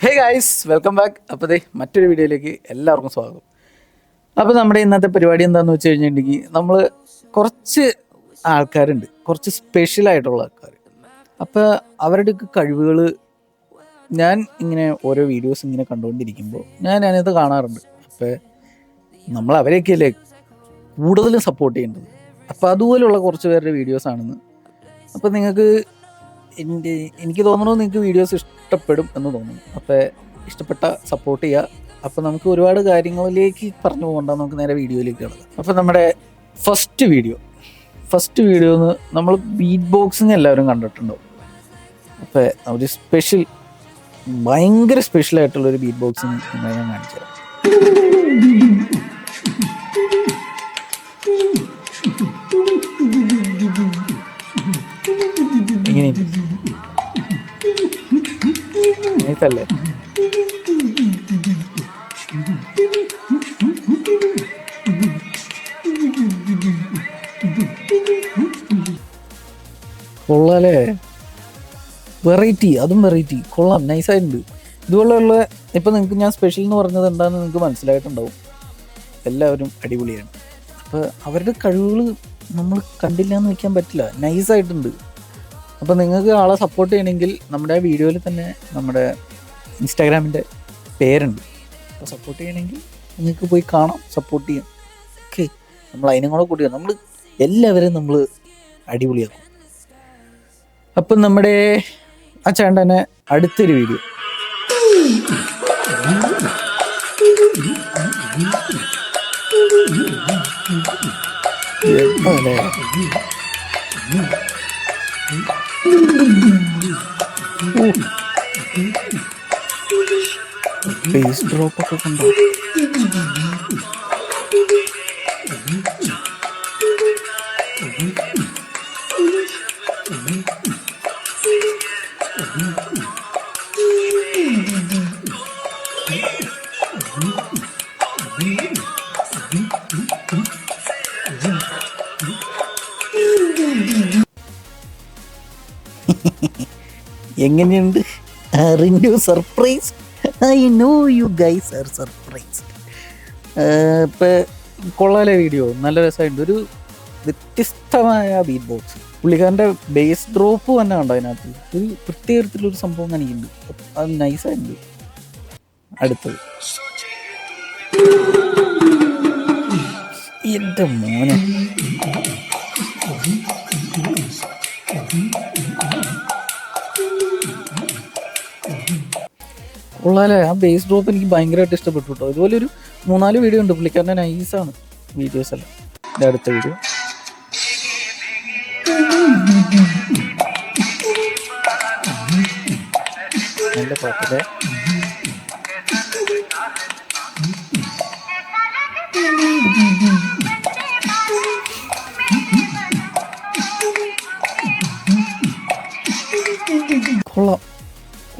Hey guys, welcome back. അപ്പോൾ മറ്റൊരു വീഡിയോയിലേക്ക് എല്ലാവർക്കും സ്വാഗതം. അപ്പോൾ നമ്മുടെ ഇന്നത്തെ പരിപാടി എന്താണെന്ന് വെച്ച് കഴിഞ്ഞിട്ടുണ്ടെങ്കിൽ നമ്മൾ കുറച്ച് ആൾക്കാരുണ്ട്, കുറച്ച് സ്പെഷ്യലായിട്ടുള്ള ആൾക്കാർ. അപ്പോൾ അവരുടെയൊക്കെ കഴിവുകൾ ഞാൻ ഇങ്ങനെ ഓരോ വീഡിയോസ് ഇങ്ങനെ കണ്ടുകൊണ്ടിരിക്കുമ്പോൾ ഞാനത് കാണാറുണ്ട്. അപ്പോൾ നമ്മൾ അവരെയൊക്കെയല്ലേ കൂടുതലും സപ്പോർട്ട് ചെയ്യേണ്ടത്. അപ്പോൾ അതുപോലെയുള്ള കുറച്ച് പേരുടെ വീഡിയോസാണെന്ന്. അപ്പോൾ എനിക്ക് തോന്നുന്നു നിങ്ങൾക്ക് വീഡിയോസ് ഇഷ്ടപ്പെടും എന്ന് തോന്നുന്നു. അപ്പോൾ ഇഷ്ടപ്പെട്ട സപ്പോർട്ട് ചെയ്യുക. അപ്പോൾ നമുക്ക് ഒരുപാട് കാര്യങ്ങളിലേക്ക് പറഞ്ഞു പോകണ്ട, നമുക്ക് നേരെ വീഡിയോയിലേക്ക് കിടക്കാം. അപ്പോൾ നമ്മുടെ ഫസ്റ്റ് വീഡിയോ നമ്മൾ ബീറ്റ് ബോക്സിങ് എല്ലാവരും കണ്ടിട്ടുണ്ടാവും. അപ്പോൾ ഒരു ഭയങ്കര സ്പെഷ്യലായിട്ടുള്ളൊരു ബീറ്റ് ബോക്സിങ് ഞാൻ കാണിച്ചു തരാം. ഇങ്ങനെ ല്ലേ കൊള്ളാല്ലേ, വെറൈറ്റി കൊള്ളാം, നൈസായിട്ടുണ്ട്. ഇതുപോലെയുള്ള ഇപ്പം നിങ്ങൾക്ക് ഞാൻ സ്പെഷ്യൽ എന്ന് പറഞ്ഞത് എന്താണെന്ന് നിങ്ങൾക്ക് മനസ്സിലായിട്ടുണ്ടാവും. എല്ലാവരും അടിപൊളിയാണ്. അപ്പോൾ അവരുടെ കഴിവുകൾ നമ്മൾ കണ്ടില്ല എന്ന് വയ്ക്കാൻ പറ്റില്ല, നൈസായിട്ടുണ്ട്. അപ്പോൾ നിങ്ങൾക്ക് ആളെ സപ്പോർട്ട് ചെയ്യണമെങ്കിൽ നമ്മുടെ ആ വീഡിയോയിൽ തന്നെ നമ്മുടെ ഇൻസ്റ്റാഗ്രാമിൻ്റെ പേരുണ്ട്. അപ്പോൾ സപ്പോർട്ട് ചെയ്യണമെങ്കിൽ നിങ്ങൾക്ക് പോയി കാണാം, സപ്പോർട്ട് ചെയ്യാം. ഓക്കെ, നമ്മൾ അതിനും കൂടെ കൂട്ടിയാണ്, നമ്മൾ എല്ലാവരെയും നമ്മൾ അടിപൊളിയാക്കും. അപ്പം നമ്മുടെ ആ ചേട്ടനെ അടുത്തൊരു വീഡിയോ ബേസ് ഡ്രോപ്പൊക്കെ കണ്ടോ? എങ്ങനെയുണ്ട് Rintu surprise? I know you guys are surprise. ഇപ്പം കൊള്ളാലെ വീഡിയോ, നല്ല രസമായിട്ടുണ്ട്. ഒരു വ്യത്യസ്തമായ ബീറ്റ് ബോക്സ്, പുള്ളിക്കാരൻ്റെ ബേസ് ഡ്രോപ്പ് തന്നെ കണ്ടോ അതിനകത്ത്. ഒരു പ്രത്യേകത്തിലൊരു സംഭവം കാണിക്കുന്നുണ്ട്, അത് നൈസായിട്ടുണ്ട്. അടുത്തത് എൻ്റെ മോനെ, കൊള്ളാല്ലേ. ആ ബേസ് ഡ്രോപ്പ് എനിക്ക് ഭയങ്കരമായിട്ട് ഇഷ്ടപ്പെട്ടു കേട്ടോ. ഇതുപോലെ ഒരു 3-4 വീഡിയോ ഉണ്ട് പുള്ളിക്കാരൻ്റെ, നൈസാണ് വീഡിയോസ് എല്ലാം. എൻ്റെ അടുത്ത വീഡിയോ നല്ല പാട്ടിലെ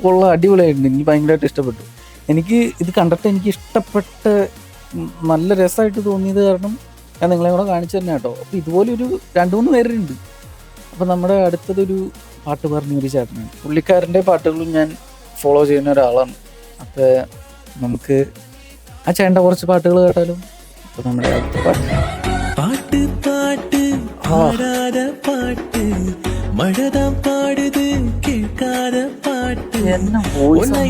കൊള്ളാം, അടിപൊളിയായിട്ടുണ്ട്. എനിക്ക് ഭയങ്കരമായിട്ട് ഇഷ്ടപ്പെട്ടു. എനിക്ക് ഇത് കണ്ടിട്ട് എനിക്ക് ഇഷ്ടപ്പെട്ട നല്ല രസമായിട്ട് തോന്നിയത് കാരണം ഞാൻ നിങ്ങളെ കൂടെ കാണിച്ചു തന്നെ കേട്ടോ. അപ്പോൾ ഇതുപോലെ ഒരു 2-3 പേരുണ്ട്. അപ്പോൾ നമ്മുടെ അടുത്തതൊരു പാട്ട് പറഞ്ഞൊരു ചേട്ടനാണ്. പുള്ളിക്കാരൻ്റെ പാട്ടുകളും ഞാൻ ഫോളോ ചെയ്യുന്ന ഒരാളാണ്. അപ്പോൾ നമുക്ക് ആ ചേട്ടൻ്റെ കുറച്ച് പാട്ടുകൾ കേട്ടാലോ. അപ്പോൾ നമ്മുടെ അടുത്ത പാട്ട് പാട്ട് மழதான் பாடுது கேட்காத பாட்டு,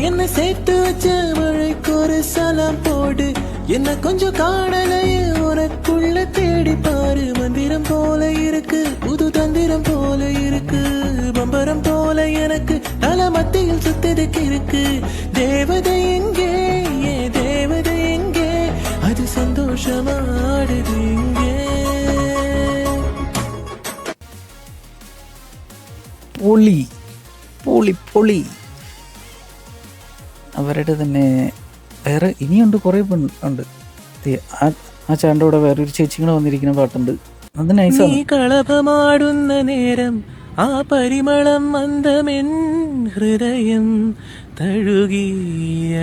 என்ன சேர்த்து வச்ச மழைக்கு ஒரு சலாம் போடு, என்ன கொஞ்சம் காணலையே உனக்குள்ள தேடி பாரு. மந்திரம் போல இருக்கு, புது தந்திரம் போல இருக்கு, பம்பரம் போல எனக்கு தல மத்தியில் சுத்ததுக்கு இருக்கு. தேவதை எங்கே, ஏ தேவதை எங்கே, அது சந்தோஷமாடுது இங்கே. പൊളി അവരുടെ തന്നെ വേറെ ഇനിയുണ്ട്, കുറേ ഉണ്ട്. ആ ചേട്ടൻ്റെ കൂടെ വേറൊരു ചേച്ചിങ്ങനെ വന്നിരിക്കുന്ന പാട്ടുണ്ട്, അത് നൈസാണ്. കളഭമാടുന്ന നേരം ആ പരിമളം മന്ദമെൻ ഹൃദയം തഴുകി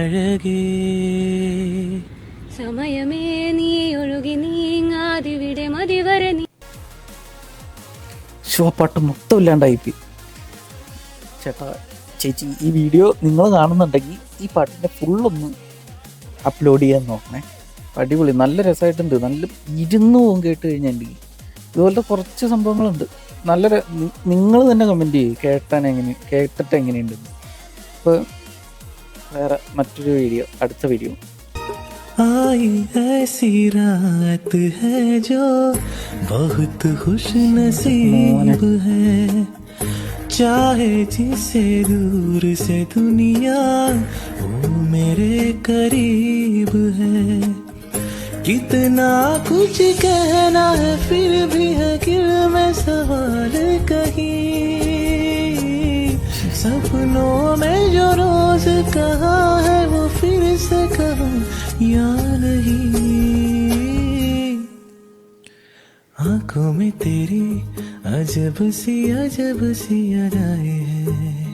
അഴകേ, സമയമേ നീ ഒഴുകി നീങ്ങാതിവിടെ മതിവരെ. പാട്ട് മൊത്തം ഇല്ലാണ്ടായിപ്പോയി. ചേട്ടാ ചേച്ചി, ഈ വീഡിയോ നിങ്ങൾ കാണുന്നുണ്ടെങ്കിൽ ഈ പാട്ടിൻ്റെ ഫുള്ളൊന്ന് അപ്ലോഡ് ചെയ്യാൻ നോക്കണേ. അടിപൊളി, നല്ല രസമായിട്ടുണ്ട്. നല്ല ഇരുന്ന് പോകും കേട്ട് കഴിഞ്ഞിട്ടുണ്ടെങ്കിൽ. ഇതുപോലത്തെ കുറച്ച് സംഭവങ്ങളുണ്ട്. നല്ല നിങ്ങൾ തന്നെ കമൻറ്റ് ചെയ്യും കേട്ടിട്ട് എങ്ങനെയുണ്ടെന്ന്. ഇപ്പോൾ വേറെ മറ്റൊരു വീഡിയോ, അടുത്ത വീഡിയോ. आई ऐसी रात है जो बहुत खुश नसीब है, चाहे जिसे दूर से दुनिया वो मेरे करीब है, कितना कुछ कहना है फिर भी है दिल में सवाल कहीं, सपनों में जो रोज कहा है वो फिर से कहूँ या नहीं, आंखों में तेरी अजब सी अदाएं हैं,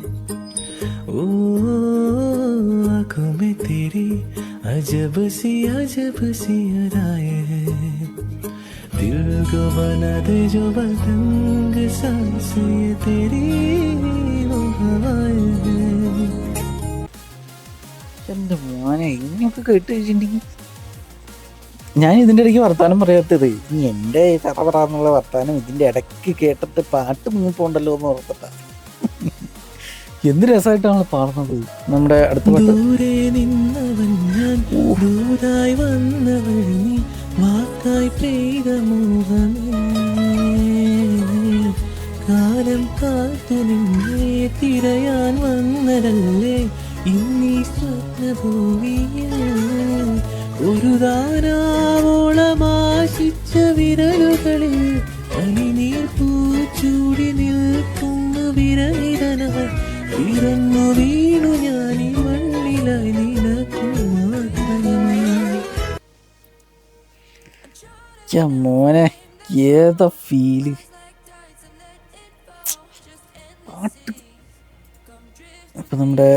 ओ आंखों में तेरी अजब सी अदाएं हैं, दिल को बना दे जो पतंग सांस ये तेरी वो हवाएं हैं. എൻ്റെ മോനെ, ഇങ്ങനെയൊക്കെ കേട്ട് കഴിച്ചിട്ടുണ്ടെങ്കിൽ ഞാൻ ഇതിൻ്റെ ഇടയ്ക്ക് വർത്താനം പറയാത്തത് ഇനി എൻ്റെ കഥ പറയാന്നുള്ള വർത്താനം ഇതിൻ്റെ ഇടയ്ക്ക് കേട്ടിട്ട് പാട്ട് മുങ്ങിപ്പോണ്ടല്ലോ എന്ന് ഓർത്തിട്ടാണ്. എന്ത് രസമായിട്ടാണ് പാടുന്നത്. നമ്മുടെ അടുത്ത പാട്ട് ദൂരെ നിന്നവൻ ഞാൻ ദൂരായി വന്നവൾ നീ വാക്കായി പെയ്ത മോഹമേ, കാലം കാത്തു നിന്നെ തിരയാൻ വന്നതല്ലേ ഇന്നീ സ്വപ്നഭൂമിയിൽ, ഒരു ദാനാവോളം ആശിച്ച വിരലുകളിൽ പനിനീർ പൂച്ചൂടി നിൽക്കുന്നു വിരഹിതനായി, പിറന്നു വീണു ഞാനീ മണ്ണിലായി നിനക്കു മാത്രമായി. മോനെ, ഏതാ ഫീല് പാട്ട്. അപ്പം നമ്മുടെ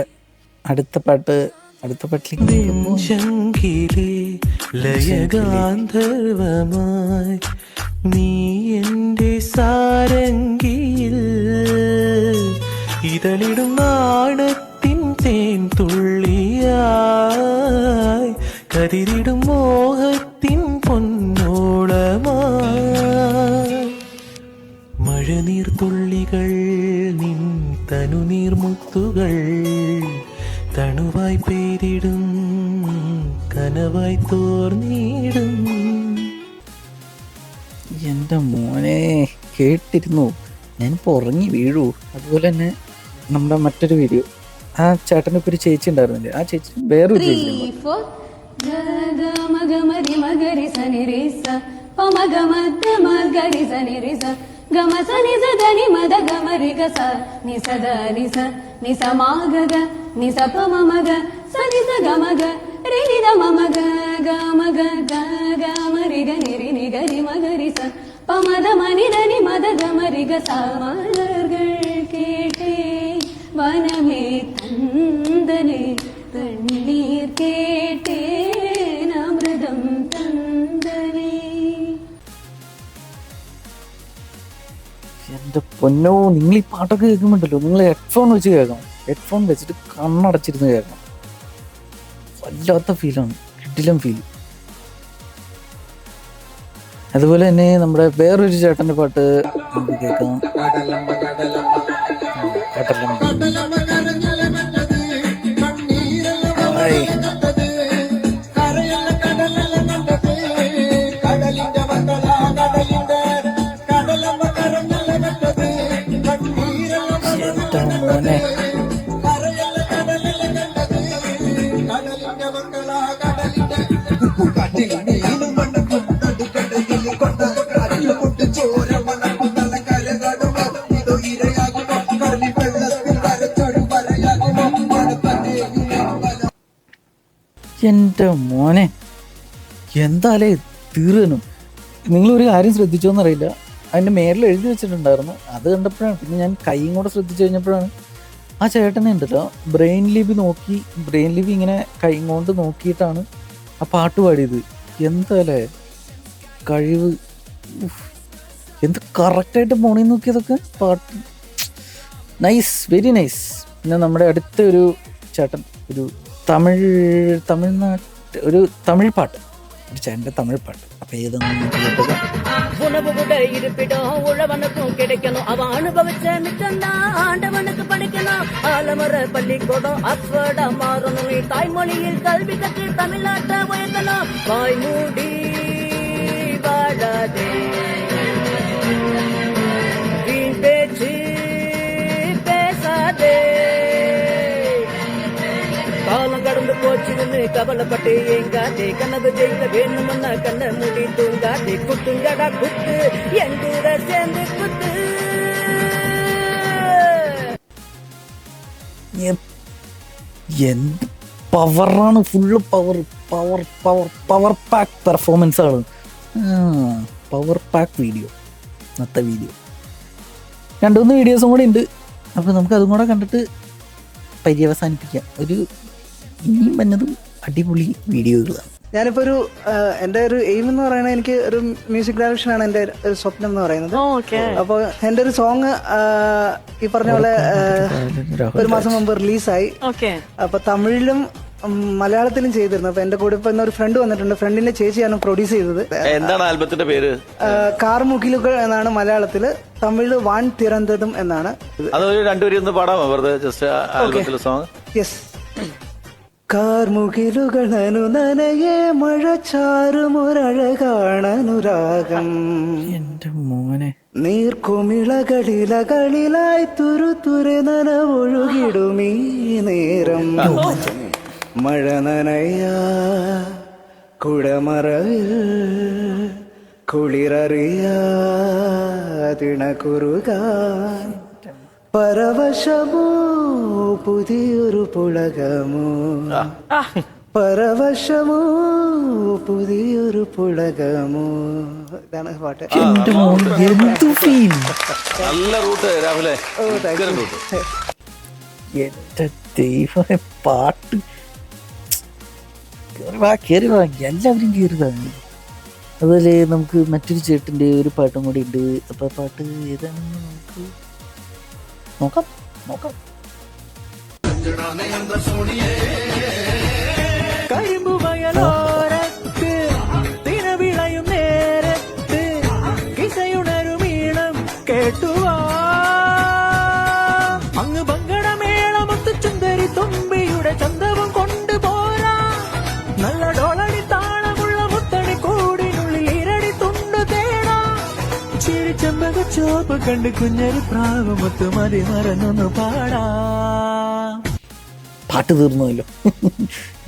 അടുത്ത പാട്ടിലേക്ക് ശങ്കിലേ ലയഗാന്ധർവമായി നീ എൻ്റെ സാരംഗിയിൽ, ഇതളിടും നാണത്തിൻ തേൻ തുള്ളിയായി കതിരിടും മോഹത്തിൻ പൊന്നോളമായി, മഴനീർ തുള്ളികൾ നിൻ തനുനീർമുത്തുകൾ തണുവായി പേരിടും കനവായി തോർന്നിടും. എൻ്റെ മോനെ, കേട്ടിരുന്നു ഞാനിപ്പോൾ ഉറങ്ങി വീഴൂ. അതുപോലെ തന്നെ നമ്മുടെ മറ്റൊരു വീഡിയോ, ആ ചേട്ടൻ്റെ ഇപ്പോൾ ഒരു ചേച്ചി ഉണ്ടായിരുന്നില്ലേ, ആ ചേച്ചി വേറൊരു ചേച്ചി గమ సని సదని మద గమ రిగ స ని సద ని స ని స మా గ గ ని స ప మ మ గ స ని స గ మ గ రి ని ద మ మ గ గ మ గ గ గ మ రి గ ని రి ని గ రి మ గ రి స ప మ ద మ ని ద ని మ ద గ మ రి గ സ മലർകൾ കേട്ടേ വനമേ തന്തനെ തണ്ണീർ കേട്ടേ അമൃതം തന്തനെ. എൻ്റെ പൊന്നോ, നിങ്ങൾ ഈ പാട്ടൊക്കെ കേൾക്കുമ്പോണ്ടല്ലോ, നിങ്ങൾ ഹെഡ്ഫോൺ വെച്ച് കേൾക്കണം. ഹെഡ്ഫോൺ വെച്ചിട്ട് കണ്ണടച്ചിരുന്ന് കേൾക്കണം. വല്ലാത്ത ഫീലാണ്, കിടിലം ഫീൽ. അതുപോലെ തന്നെ നമ്മുടെ വേറൊരു ചേട്ടൻ്റെ പാട്ട് നമുക്ക് കേൾക്കാം. മോനെ, എൻ്റെ മോനെ, എന്താലേ തീർന്നു. നിങ്ങളൊരു കാര്യം ശ്രദ്ധിച്ചോന്നറിയില്ല, അതിൻ്റെ മേലിൽ എഴുതി വെച്ചിട്ടുണ്ടായിരുന്നു. അത് കണ്ടപ്പോഴാണ്, പിന്നെ ഞാൻ കൈയും കൂടെ ശ്രദ്ധിച്ചു കഴിഞ്ഞപ്പോഴാണ് ആ ചേട്ടനെ ഉണ്ടല്ലോ ബ്രെയിൻ ലിപി ഇങ്ങനെ കൈ കൊണ്ട് നോക്കിയിട്ടാണ് ആ പാട്ട് പാടിയത്. എന്താലേ കഴിവ്, എന്ത് കറക്റ്റായിട്ട് പോണേന്ന് നോക്കിയതൊക്കെ പാട്ട്. Nice, very nice. പിന്നെ നമ്മുടെ അടുത്ത ഒരു ചേട്ടൻ, ഒരു തമിഴ്നാട്ട് ഒരു തമിഴ് പാട്ട്, ഒരു ചേട്ടൻ്റെ തമിഴ് പാട്ട്. അപ്പം ഏതൊന്നും കേട്ടത് உணவு கூட இருப்பிடும் உழவனுக்கும் கிடைக்கணும் அவன் அனுபவிச்ச மிச்சம்தான் ஆண்டவனுக்கு படிக்கணும் ஆலமர பள்ளிக்கூடம் ஆக்ஸ்போர்டா மாறணும் நீ தாய்மொழியில் கல்வி கற்று தமிழ்நாட்டை உயர்த்தணும் வாய் மூடி வாழாதே வீண் பேச்சு பேசாதே காலம் கடந்து போச்சுன்னு கவலைப்பட்டு எங்காதே கனவு ஜெயிக்க வேணும்னா கண்ண மூடி தூங்காதே குத்துங்கடா குத்து என் கூட சேர்ந்து குத்து എന്ത് പവറാണ്, full power power power power pack പെർഫോമൻസാണ്. പവർ പാക്ക് വീഡിയോ, ഇന്നത്തെ വീഡിയോ. 2-3 വീഡിയോസും കൂടി ഉണ്ട്. അപ്പോൾ നമുക്ക് അതും കൂടെ കണ്ടിട്ട് പര്യവസാനിപ്പിക്കാം. ഇനിയും വന്നതും അടിപൊളി വീഡിയോകളാണ്. ഞാനിപ്പോൾ എൻ്റെ ഒരു എയിം എന്ന് പറയുന്നത് എനിക്ക് ഒരു മ്യൂസിക് ഡയറക്ഷനാണ് എൻ്റെ ഒരു സ്വപ്നം എന്ന് പറയുന്നത്. അപ്പോൾ എൻ്റെ ഒരു സോങ് ഈ പറഞ്ഞ പോലെ 1 മാസം മുമ്പ് റിലീസായി. അപ്പോൾ തമിഴിലും മലയാളത്തിലും ചെയ്തിരുന്നു. അപ്പൊ എന്റെ കൂടെ ഇപ്പൊ ഇന്നൊരു ഫ്രണ്ട് വന്നിട്ടുണ്ട്. ഫ്രണ്ടിന്റെ ചേച്ചിയാണ് പ്രൊഡ്യൂസ് ചെയ്തത്. എന്താണ് ആൽബത്തിന്റെ പേര്? കാർമുകിലുകൾ എന്നാണ് മലയാളത്തില്, തമിഴില് വാൻ തിറന്തതും എന്നാണ്. അത് രണ്ടുപേരും ഒന്ന് പാടാമോ വെറുതെ ജസ്റ്റ് ആൽബത്തിലെ സോങ്? യെസ്. കാർമുകിലുകളനു നനയെ മഴച്ചാറുമൊരഴകാണനുരാഗം എന്റെ മോനെ നീർക്കുമിളകളിലകളിലായി തുരുതുരെ നനവൊഴുകിടുമീ നേരം മഴ നനയാ കുടമറവിൽ കുളിരറിയാതിണകുറുകാൻ പരവശമോ പുതിയൊരു പുളകമോ പരവശമോ പുതിയൊരു പുളകമോ. ഇതാണ് പാട്ട്. എന്റെ മോനെ എന്ത് ഫീൽ. നല്ല റൂട്ട് രാവിലെ. എന്റെ ദൈവമേ, പാട്ട് കേറി വാ, എല്ലാവരും കയറിയതാണ്. അതുപോലെ നമുക്ക് മറ്റൊരു ചേട്ടൻ്റെ ഒരു പാട്ടും കൂടി ഉണ്ട്. അപ്പോൾ പാട്ട് ഏതാണെന്ന് നമുക്ക് നോക്കാം. കരിമ്പു വയലോരത്ത് തിനവിളയും നേരത്ത് കിസയുണരുമീണം കേട്ടുവാ അങ്ങ് ബങ്കടമേളമൊത്ത് ചുന്തരി തുമ്പിയുടെ ചന്തവും കൊണ്ടുപോരാ നല്ല ഡോളടി താളമുള്ള മുത്തടി കൂടിനുള്ളിൽ ഇരടി തുണ്ടു തേടാ ചിരിച്ചമ്പക ചോപ്പ് കണ്ട് കുഞ്ഞരി പ്രാവമൊത്ത് മതി മറന്നൊന്ന് പാടാ. പാട്ട് തീർന്നല്ലോ.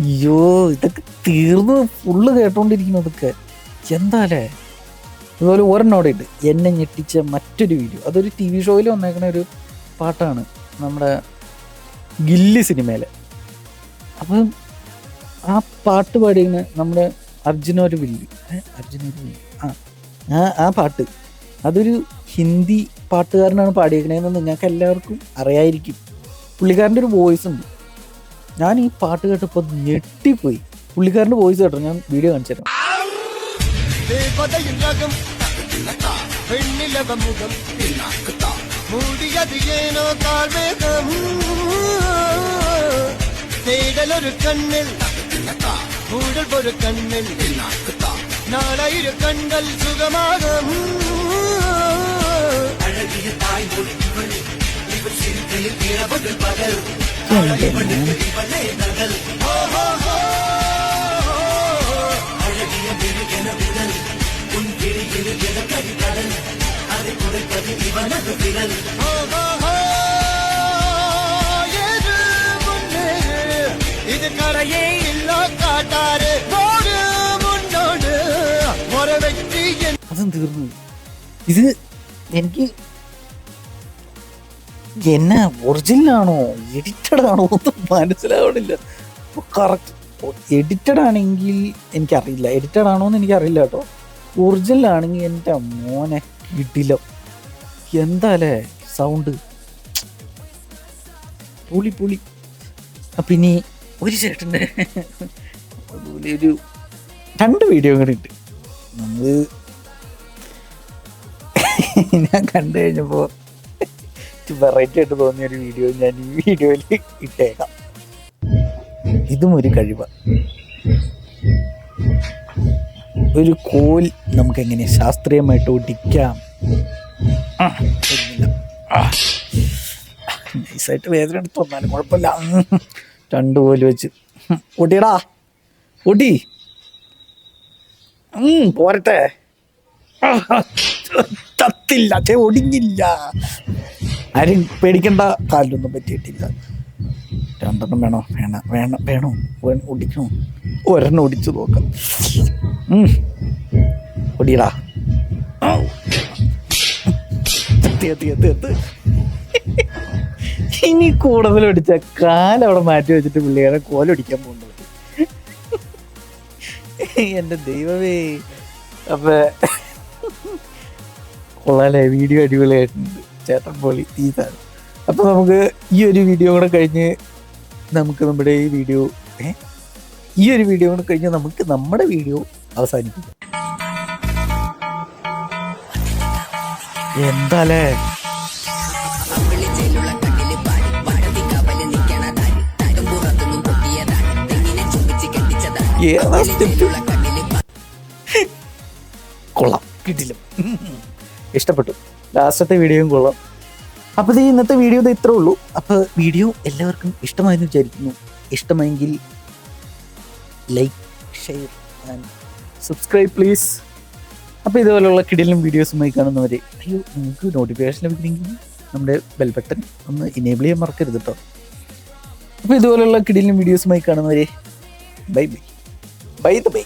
അയ്യോ, ഇതൊക്കെ തീർന്നു. ഫുള്ള് കേട്ടോണ്ടിരിക്കുന്നു ഇതൊക്കെ. എന്താല്ലേ. അതുപോലെ ഒരെണ്ണോടെ ഉണ്ട് എന്നെ ഞെട്ടിച്ച മറ്റൊരു വീഡിയോ. അതൊരു TV ഷോയിൽ വന്നേക്കണ ഒരു പാട്ടാണ്, നമ്മുടെ ഗില്ലി സിനിമയിലെ. അപ്പം ആ പാട്ട് പാടിയിരുന്ന നമ്മുടെ അർജുനൊരു വില്ലി. ആ പാട്ട് അതൊരു ഹിന്ദി പാട്ടുകാരനാണ് പാടിയേക്കണേന്ന് നിങ്ങൾക്ക് എല്ലാവർക്കും അറിയായിരിക്കും. പുള്ളിക്കാരൻ്റെ ഒരു വോയിസ് ഉണ്ട്. ഞാൻ ഈ പാട്ട് കേട്ടപ്പോൾ ഞെട്ടിപ്പോയി. പുള്ളിക്കാരൻ്റെ വോയിസ് കേട്ടോ, ഞാൻ വീഡിയോ കാണിച്ചു തരാം. തേടലൊരു കണ്ണിൽ മൂടൽ ഒരു കണ്ണിൽ നാളായിരു കണ്ടൽ സുഖമാകും അഴകിയ തായ്മൊഴി ഇവൾ ചിരിത്തയിൽ ഇളവകൾ പകൽ അഴകിയ വിഴുകന വിരൽ ഉൻ കിഴിയിൽ കടൽ അത് കുറിപ്പതി ഇവനത് വിരൽ ഇത് കടയേ ഇല്ല കാട്ടാറ് മുന്നോട് ഒരു വ്യക്തി. അതും തീർന്നു. ഇത് എനിക്ക് എന്നെ ഒറിജിനലാണോ എഡിറ്റഡ് ആണോ ഒന്നും മനസ്സിലാവണില്ല. കറക്റ്റ് എഡിറ്റഡ് ആണെങ്കിൽ എനിക്കറിയില്ല, എഡിറ്റഡ് ആണോ എന്ന് എനിക്കറിയില്ല കേട്ടോ. ഒറിജിനലാണെങ്കിൽ എൻ്റെ മോനെ കിട്ടില്ല. എന്താല്ലേ സൗണ്ട്, പുളി. അപ്പം ഇനി ഒരു ചേട്ടൻ്റെ അതുപോലെ ഒരു 2 വീഡിയോ കൂടെ ഉണ്ട്. നമ്മൾ ഞാൻ കണ്ടു കഴിഞ്ഞപ്പോൾ വെറൈറ്റി ആയിട്ട് തോന്നിയൊരു വീഡിയോ ഞാൻ ഈ വീഡിയോയിൽ ഇട്ടേക്കാം. ഇതും ഒരു കഴിവാണ്. ഒരു കോൽ നമുക്ക് എങ്ങനെ ശാസ്ത്രീയമായിട്ട് ഒടിക്കാം. നൈസായിട്ട് വേദന എടുത്ത് വന്നാലും കുഴപ്പമില്ല. 2 കോല് വെച്ച് ഒടിയടാ, ഒടി. പോരട്ടെ. ചത്തില്ല, ഒടിഞ്ഞില്ല. ആരും പേടിക്കണ്ട, കാലിലൊന്നും പറ്റിയിട്ടില്ല. 2 വേണോ? വേണോ? ഒടിക്കണോ? ഒരെണ്ണം ഒടിച്ചു നോക്കാം. ഒടിയടാ. ഇനി കൂടുതൽ ഒടിച്ച കാലവിടെ മാറ്റി വെച്ചിട്ട് പിള്ളേരെ കോലൊടിക്കാൻ പോകുന്നത്. എൻ്റെ ദൈവമേ. അപ്പൊ കൊള്ളാലേ, വീഡിയോ അടിപൊളിയായിട്ടുണ്ട്. ചേട്ടൻ പൊളി തീസാണ്. അപ്പൊ നമുക്ക് ഈ ഒരു വീഡിയോ കൂടെ കഴിഞ്ഞ് നമുക്ക് നമ്മുടെ ഈ വീഡിയോ കൂടെ കഴിഞ്ഞ് നമുക്ക് നമ്മുടെ വീഡിയോ അവസാനിപ്പിക്കാം. എന്താലേ കൊള്ളാം, കിട്ടില്ല. ഇഷ്ടപ്പെട്ടു. ലാസ്റ്റത്തെ വീഡിയോയും കൊള്ളാം. അപ്പോൾ ഇന്നത്തെ വീഡിയോ ഇത്രേ ഉള്ളൂ. അപ്പോൾ വീഡിയോ എല്ലാവർക്കും ഇഷ്ടമായെന്ന് വിചാരിക്കുന്നു. ഇഷ്ടമായെങ്കിൽ like, share and subscribe please. അപ്പോൾ ഇതുപോലുള്ള കിടിലും വീഡിയോസുമായി കാണുന്നവരെ, അയ്യോ നിങ്ങൾക്ക് നോട്ടിഫിക്കേഷൻ ലഭിക്കണമെങ്കിൽ നമ്മുടെ ബെൽ ബട്ടൺ ഒന്ന് ഇനേബിൾ ചെയ്യാൻ മറക്കരുത് കേട്ടോ. അപ്പോൾ ഇതുപോലുള്ള കിടിലും വീഡിയോസുമായി കാണുന്നവരെ ബൈ ബൈ.